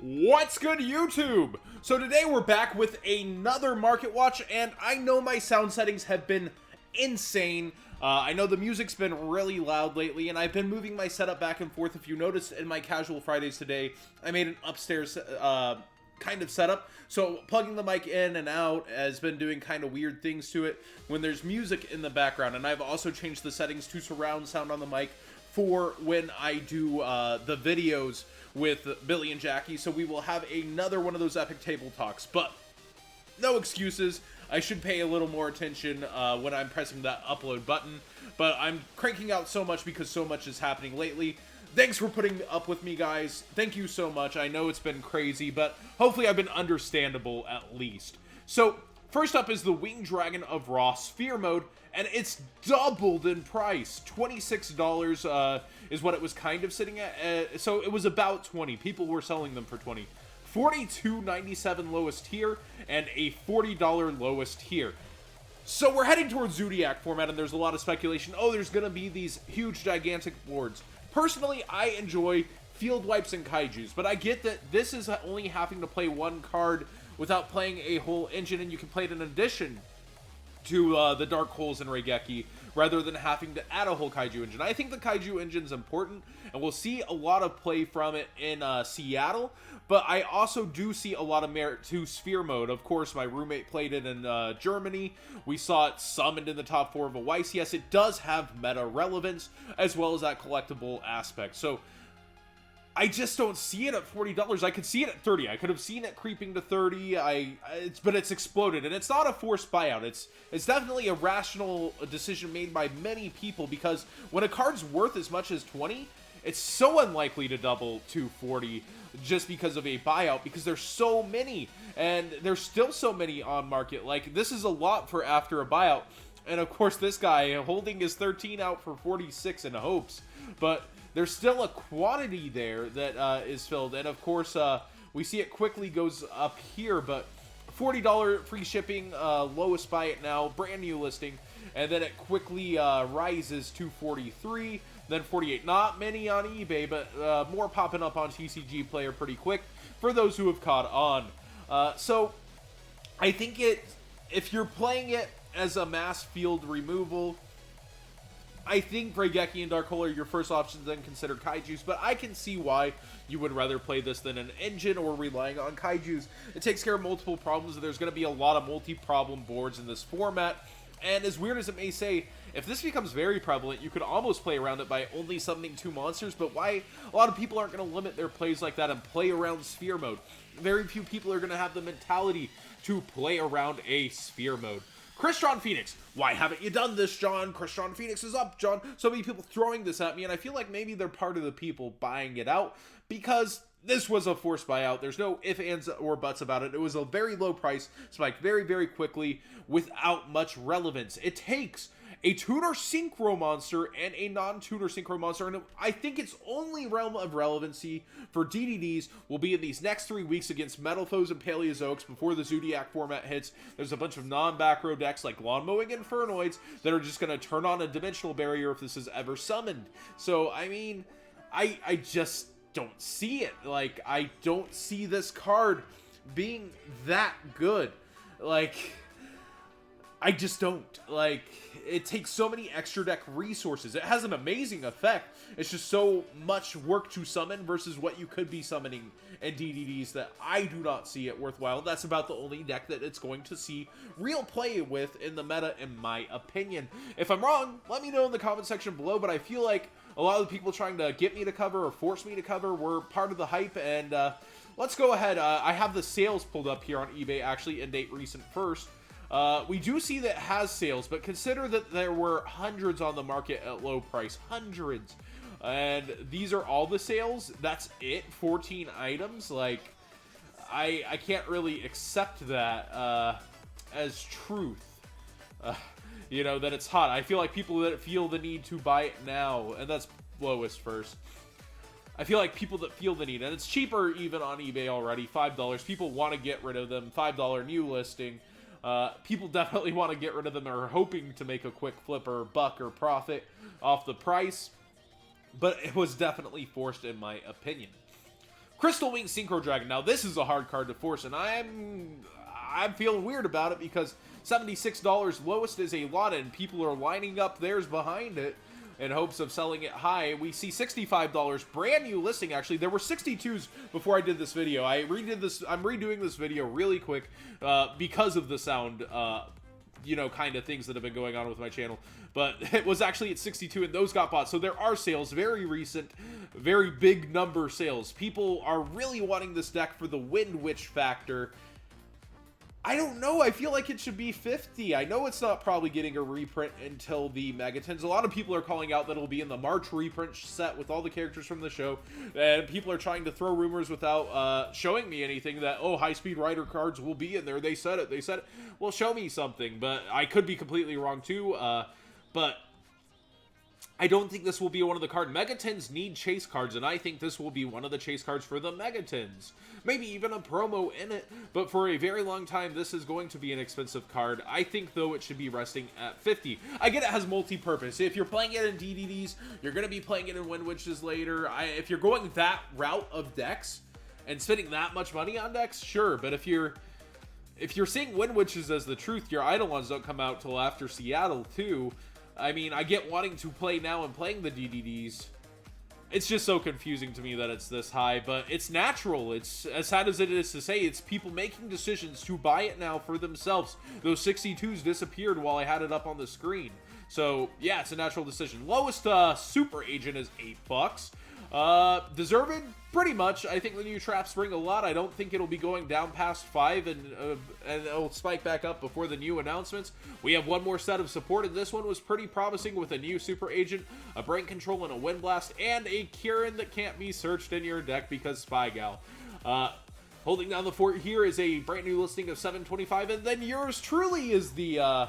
What's good, YouTube? So today we're back with another Market Watch, and I know my sound settings have been insane. I know the music's been really loud lately, and I've been moving my setup back and forth. If you noticed in my casual Fridays today, I made an upstairs kind of setup, so plugging the mic in and out has been doing kind of weird things to it when there's music in the background. And I've also changed the settings to surround sound on the mic for when I do the videos with Billy and Jackie, so we will have another one of those epic table talks. But no excuses. I should pay a little more attention when I'm pressing that upload button, but I'm cranking out so much because so much is happening lately. Thanks for putting up with me, guys. Thank you so much. I know it's been crazy, but hopefully I've been understandable at least. So first up is the Winged Dragon of Ra Sphere Mode, and it's doubled in price. $26 is what it was kind of sitting at. So it was about 20. People were selling them for 20. $42.97 lowest tier, and a $40 lowest tier. So we're heading towards Zodiac format, and there's a lot of speculation. Oh, there's going to be these huge, gigantic boards. Personally, I enjoy field wipes and kaijus, but I get that this is only having to play one card without playing a whole engine, and you can play it in addition to the Dark Holes and Raigeki, rather than having to add a whole kaiju engine. I think the kaiju engine is important, and we'll see a lot of play from it in Seattle, but I also do see a lot of merit to Sphere Mode. Of course, my roommate played it in Germany. We saw it summoned in the top 4 of a Weiss. Yes, it does have meta relevance, as well as that collectible aspect. So I just don't see it at $40. I could see it at 30. I could have seen it creeping to 30. But it's exploded, and it's not a forced buyout. It's definitely a rational decision made by many people, because when a card's worth as much as 20, it's so unlikely to double to 40 just because of a buyout, because there's so many, and there's still so many on market. Like, this is a lot for after a buyout. And of course, this guy holding his 13 out for 46 in hopes, but there's still a quantity there that is filled. And of course, we see it quickly goes up here, but $40 free shipping, lowest buy it now, brand new listing. And then it quickly rises to 43, then 48. Not many on eBay, but more popping up on TCG Player pretty quick for those who have caught on. So I think if you're playing it as a mass field removal, I think Raigeki and Dark Hole are your first options, then consider kaijus, but I can see why you would rather play this than an engine or relying on kaijus. It takes care of multiple problems, and there's going to be a lot of multi-problem boards in this format. And as weird as it may say, if this becomes very prevalent, you could almost play around it by only summoning 2 monsters, but why a lot of people aren't going to limit their plays like that and play around Sphere Mode. Very few people are going to have the mentality to play around a Sphere Mode. Crystron Phoenix. Why haven't you done this, John? Crystron Phoenix is up, John. So many people throwing this at me, and I feel like maybe they're part of the people buying it out, because this was a forced buyout. There's no ifs, ands, or buts about it. It was a very low price, spiked very, very quickly without much relevance. It takes a tuner synchro monster and a non-tuner synchro monster, and I think its only realm of relevancy for DDDs will be in these next 3 weeks against Metal Foes and Paleozoics before the Zodiac format hits. There's a bunch of non-back row decks like Lawn Mowing Infernoids that are just going to turn on a Dimensional Barrier if this is ever summoned. So, I mean, I just don't see it. Like, I don't see this card being that good. Like, I just don't. Like, it takes so many extra deck resources. It has an amazing effect. It's just so much work to summon versus what you could be summoning in DDDs that I do not see it worthwhile. That's about the only deck that it's going to see real play with in the meta, in my opinion. If I'm wrong, let me know in the comment section below, but I feel like a lot of the people trying to get me to cover or force me to cover were part of the hype, and let's go ahead. I have the sales pulled up here on eBay, actually, in date recent first. We do see that it has sales, but consider that there were hundreds on the market at low price. Hundreds. And these are all the sales. That's it. 14 items. Like, I can't really accept that as truth. You know, that it's hot. I feel like people that feel the need to buy it now, and that's lowest first. I feel like people that feel the need, and it's cheaper even on eBay already, $5. People want to get rid of them. $5 new listing. People definitely want to get rid of them, or are hoping to make a quick flip or buck or profit off the price, but it was definitely forced in my opinion. Crystal Wing Synchro Dragon. Now, this is a hard card to force, and I'm feeling weird about it because $76 lowest is a lot, and people are lining up theirs behind it in hopes of selling it high. We see $65, brand new listing actually. There were 62s before I did this video. I'm redoing this video really quick because of the sound, you know, kind of things that have been going on with my channel. But it was actually at 62 and those got bought. So there are sales, very recent, very big number sales. People are really wanting this deck for the Wind Witch factor. I don't know. I feel like it should be 50. I know it's not probably getting a reprint until the Megatons. A lot of people are calling out that it'll be in the March reprint set with all the characters from the show. And people are trying to throw rumors without showing me anything that, oh, high-speed rider cards will be in there. They said it. They said it. Well, show me something. But I could be completely wrong, too. But I don't think this will be one of the cards. Megatons need chase cards, and I think this will be one of the chase cards for the Megatons. Maybe even a promo in it, but for a very long time, this is going to be an expensive card. I think, though, it should be resting at 50. I get it has multi-purpose. If you're playing it in DDDs, you're going to be playing it in Wind Witches later. If you're going that route of decks and spending that much money on decks, sure, but if you're seeing Wind Witches as the truth, your Eidolons don't come out till after Seattle, too. I mean, I get wanting to play now and playing the DDDs. It's just so confusing to me that it's this high, but it's natural. It's as sad as it is to say, it's people making decisions to buy it now for themselves. Those 62s disappeared while I had it up on the screen. So, yeah, it's a natural decision. Lowest super agent is $8. Deserved? Pretty much. I think the new traps bring a lot. I don't think it'll be going down past 5 and it'll spike back up before the new announcements. We have one more set of support, and this one was pretty promising with a new super agent, a brain control, and a wind blast, and a Kieran that can't be searched in your deck because Spy Gal. Holding down the fort here is a brand new listing of $7.25, and then yours truly is the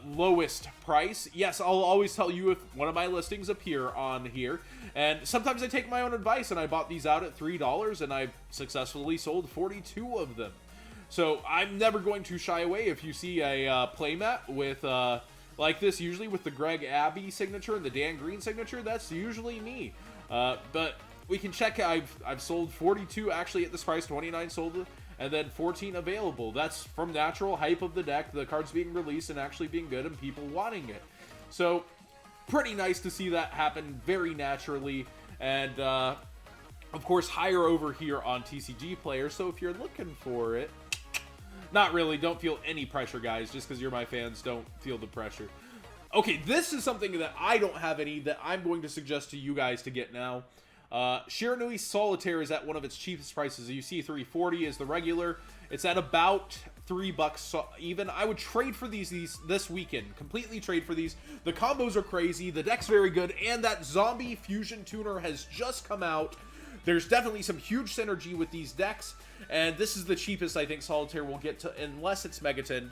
lowest price. Yes, I'll always tell you if one of my listings appear on here, and sometimes I take my own advice, and I bought these out at $3, and I've successfully sold 42 of them. So I'm never going to shy away if you see a playmat with like this, usually with the Greg Abbey signature and the Dan Green signature. That's usually me. But we can check. I've sold 42 actually at this price, 29 sold, and then 14 available. That's from natural hype of the deck, the cards being released and actually being good and people wanting it. So pretty nice to see that happen very naturally. And of course, higher over here on TCG Player. So if you're looking for it, not really, don't feel any pressure, guys. Just because you're my fans, don't feel the pressure. Okay, this is something that I don't have any that I'm going to suggest to you guys to get now. Shiranui Solitaire is at one of its cheapest prices. You see $3.40 is the regular. It's at about $3 even. I would trade for these this weekend. Completely trade for these. The combos are crazy. The deck's very good. And that Zombie Fusion Tuner has just come out. There's definitely some huge synergy with these decks. And this is the cheapest I think Solitaire will get to, unless it's Megaton,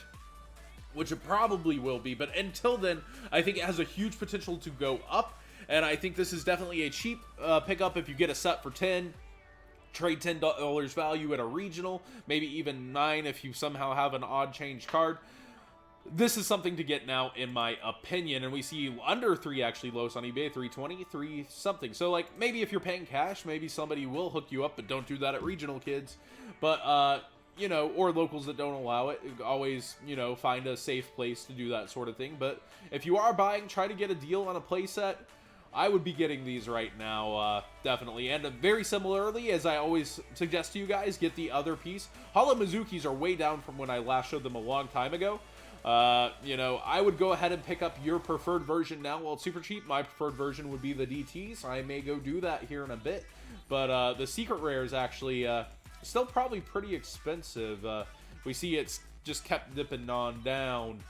which it probably will be. But until then, I think it has a huge potential to go up. And I think this is definitely a cheap pickup if you get a set for 10. Trade $10 value at a regional, maybe even 9 if you somehow have an odd change card. This is something to get now, in my opinion. And we see under 3 actually lowest on eBay, 320, 3 something. So like maybe if you're paying cash, maybe somebody will hook you up, but don't do that at regional, kids. But you know, or locals that don't allow it. Always, you know, find a safe place to do that sort of thing. But if you are buying, try to get a deal on a playset. I would be getting these right now, definitely. And very similarly, as I always suggest to you guys, get the other piece. Hala Mizukis are way down from when I last showed them a long time ago. You know, I would go ahead and pick up your preferred version now. Well, it's super cheap. My preferred version would be the DT, so I may go do that here in a bit. But the secret rare is actually still probably pretty expensive. We see it's just kept dipping on down.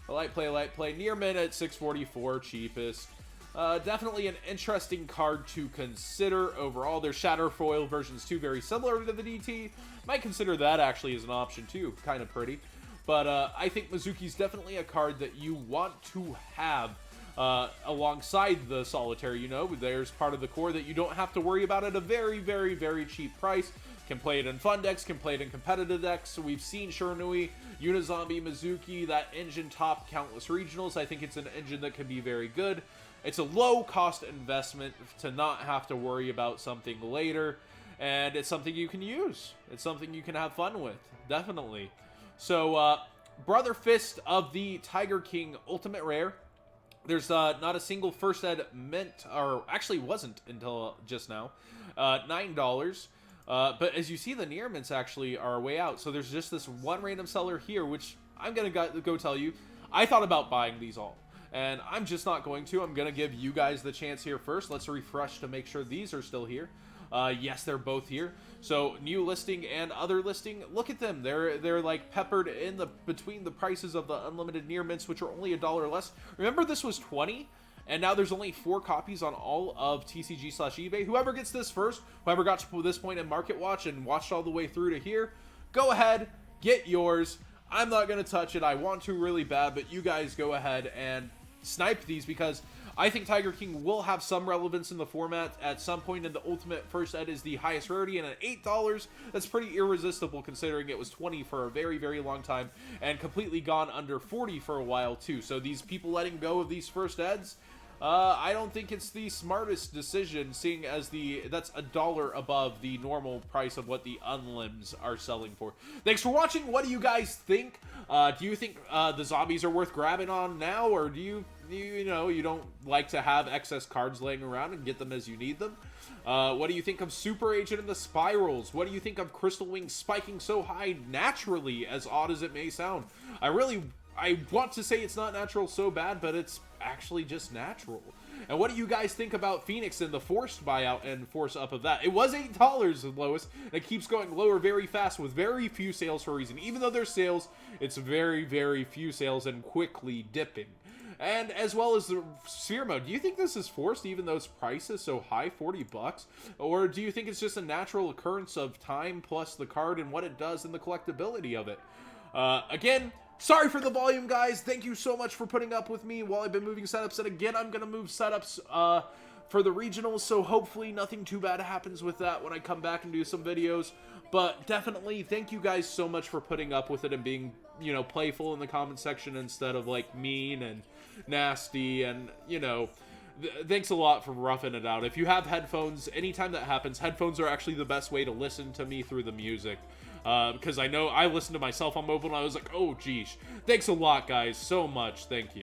A light play, near minute, 644, cheapest. Definitely an interesting card to consider overall. There's Shatterfoil versions too, very similar to the DT. Might consider that actually as an option too, kind of pretty. But I think Mizuki's definitely a card that you want to have alongside the Solitaire. You know, there's part of the core that you don't have to worry about at a very, very, very cheap price. Can play it in fun decks, can play it in competitive decks. So we've seen Shiranui, Unizombie, Mizuki, that engine top countless regionals. I think it's an engine that can be very good. It's a low-cost investment to not have to worry about something later. and it's something you can use. It's something you can have fun with, definitely. So, Brother Fist of the Tiger King Ultimate Rare. There's not a single first ed mint, or actually wasn't until just now. $9. But as you see, the near mints actually are way out. So there's just this one random seller here, which I'm going to go tell you. I thought about buying these all, and I'm just not going to. I'm going to give you guys the chance here first. Let's refresh to make sure these are still here. Yes, they're both here. So new listing and other listing, look at them. They're like peppered in between the prices of the unlimited near mints, which are only $1 less. Remember, this was 20, and now there's only 4 copies on all of TCG/eBay. Whoever gets this first, whoever got to this point in Market Watch and watched all the way through to here, go ahead, get yours. I'm not gonna touch it. I want to really bad, but you guys go ahead and snipe these, because I think Tiger King will have some relevance in the format at some point, and the Ultimate First Ed is the highest rarity, and at $8, that's pretty irresistible considering it was 20 for a very, very long time, and completely gone under 40 for a while too. So these people letting go of these First Eds, I don't think it's the smartest decision, seeing as that's $1 above the normal price of what the unlims are selling for. Thanks for watching. What do you guys think? Do you think the zombies are worth grabbing on now, or do you know, you don't like to have excess cards laying around and get them as you need them? What do you think of Super Agent and the Spirals? What do you think of Crystal Wings spiking so high naturally, as odd as it may sound? I want to say it's not natural so bad, but it's actually just natural. And what do you guys think about Phoenix and the forced buyout and force up of that? It was $8 the lowest, and it keeps going lower very fast with very few sales for a reason. Even though there's sales, it's very, very few sales and quickly dipping. And as well as the Sphere Mode, do you think this is forced even though its price is so high, 40 bucks? Or do you think it's just a natural occurrence of time plus the card and what it does and the collectability of it? Again, sorry for the volume, guys. Thank you so much for putting up with me while I've been moving setups. And again, I'm going to move setups for the regionals, so hopefully nothing too bad happens with that when I come back and do some videos. But definitely, thank you guys so much for putting up with it and being, you know, playful in the comment section instead of, like, mean and nasty. And, you know, thanks a lot for roughing it out. If you have headphones, anytime that happens, headphones are actually the best way to listen to me through the music. Because I know I listened to myself on mobile and I was like, oh, geesh. Thanks a lot, guys, so much. Thank you.